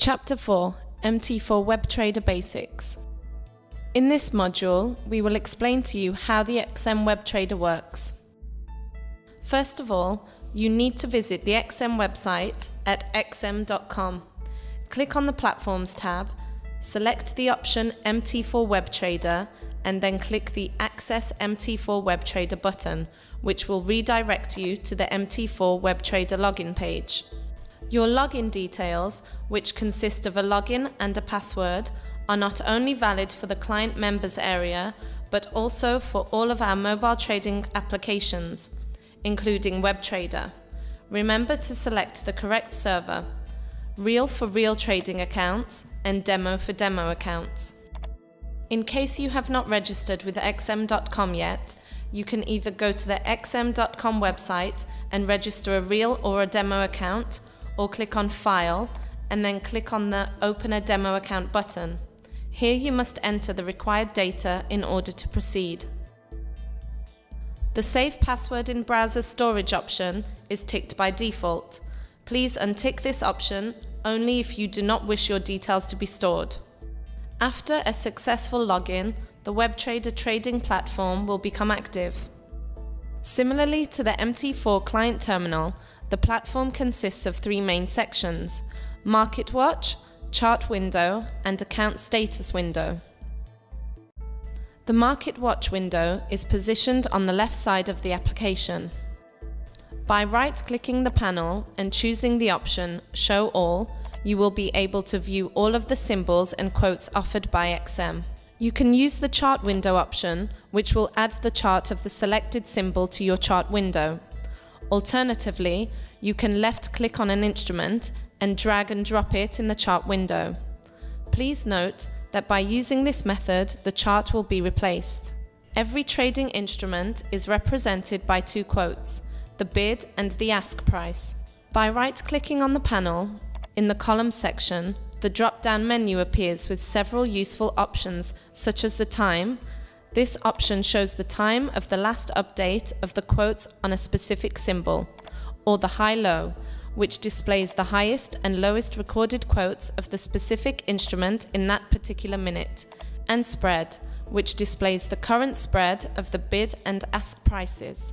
Chapter 4 MT4 WebTrader Basics. In this module, we will explain to you how the XM WebTrader works. First of all, you need to visit the XM website at xm.com. Click on the Platforms tab, select the option MT4 WebTrader, and then click the Access MT4 WebTrader button, which will redirect you to the MT4 WebTrader login page. Your login details, which consist of a login and a password, are not only valid for the client members area, but also for all of our mobile trading applications, including WebTrader. Remember to select the correct server, Real for real trading accounts and Demo for demo accounts. In case you have not registered with xm.com yet, you can either go to the xm.com website and register a real or a demo account, or click on File and then click on the Open a Demo Account button. Here you must enter the required data in order to proceed. The Save Password in Browser Storage option is ticked by default. Please untick this option only if you do not wish your details to be stored. After a successful login, the WebTrader trading platform will become active. Similarly to the MT4 client terminal, the platform consists of three main sections: Market Watch, Chart Window, and Account Status Window. The Market Watch window is positioned on the left side of the application. By right-clicking the panel and choosing the option Show All, you will be able to view all of the symbols and quotes offered by XM. You can use the Chart Window option, which will add the chart of the selected symbol to your chart window. Alternatively, you can left-click on an instrument and drag and drop it in the chart window. Please note that by using this method, the chart will be replaced. Every trading instrument is represented by two quotes, the bid and the ask price. By right-clicking on the panel, in the column section, the drop-down menu appears with several useful options, such as the time. This option shows the time of the last update of the quotes on a specific symbol, or the high-low, which displays the highest and lowest recorded quotes of the specific instrument in that particular minute, and spread, which displays the current spread of the bid and ask prices.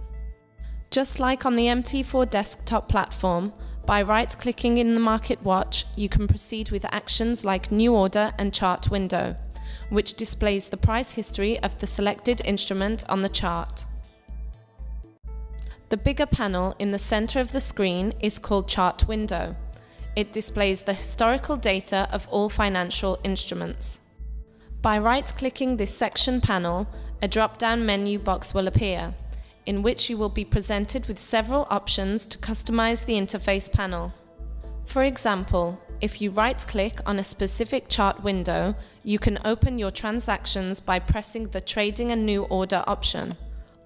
Just like on the MT4 desktop platform, by right-clicking in the Market Watch, you can proceed with actions like New Order and Chart Window, which displays the price history of the selected instrument on the chart. The bigger panel in the center of the screen is called Chart Window. It displays the historical data of all financial instruments. By right-clicking this section panel, a drop-down menu box will appear, in which you will be presented with several options to customize the interface panel. For example, if you right-click on a specific chart window, you can open your transactions by pressing the Trading a New Order option,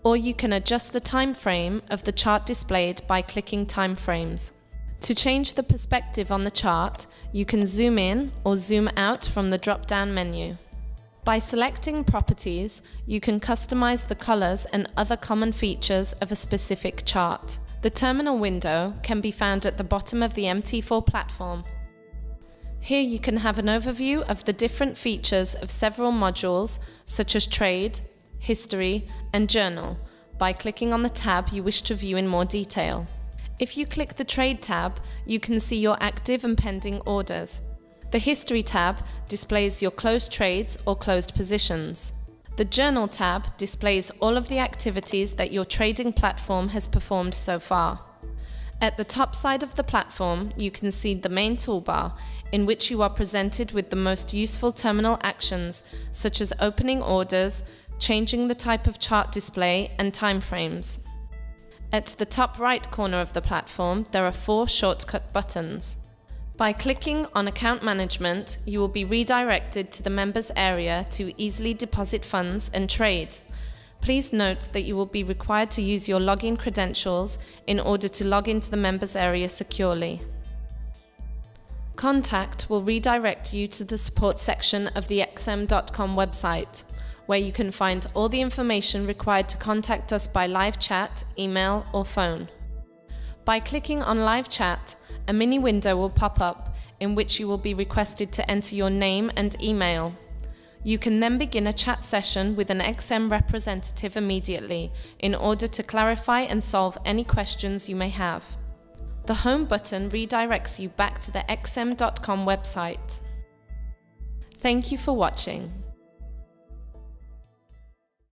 or you can adjust the time frame of the chart displayed by clicking Time Frames. To change the perspective on the chart, you can zoom in or zoom out from the drop-down menu. By selecting Properties, you can customize the colors and other common features of a specific chart. The terminal window can be found at the bottom of the MT4 platform. Here you can have an overview of the different features of several modules, such as Trade, History, and Journal, by clicking on the tab you wish to view in more detail. If you click the Trade tab, you can see your active and pending orders. The History tab displays your closed trades or closed positions. The Journal tab displays all of the activities that your trading platform has performed so far. At the top side of the platform, you can see the main toolbar, in which you are presented with the most useful terminal actions, such as opening orders, changing the type of chart display, and time frames. At the top right corner of the platform, there are 4 shortcut buttons. By clicking on Account Management, you will be redirected to the members area to easily deposit funds and trade. Please note that you will be required to use your login credentials in order to log into the members area securely. Contact will redirect you to the support section of the xm.com website, where you can find all the information required to contact us by live chat, email, or phone. By clicking on Live Chat, a mini window will pop up in which you will be requested to enter your name and email. You can then begin a chat session with an XM representative immediately in order to clarify and solve any questions you may have. The home button redirects you back to the xm.com website. Thank you for watching.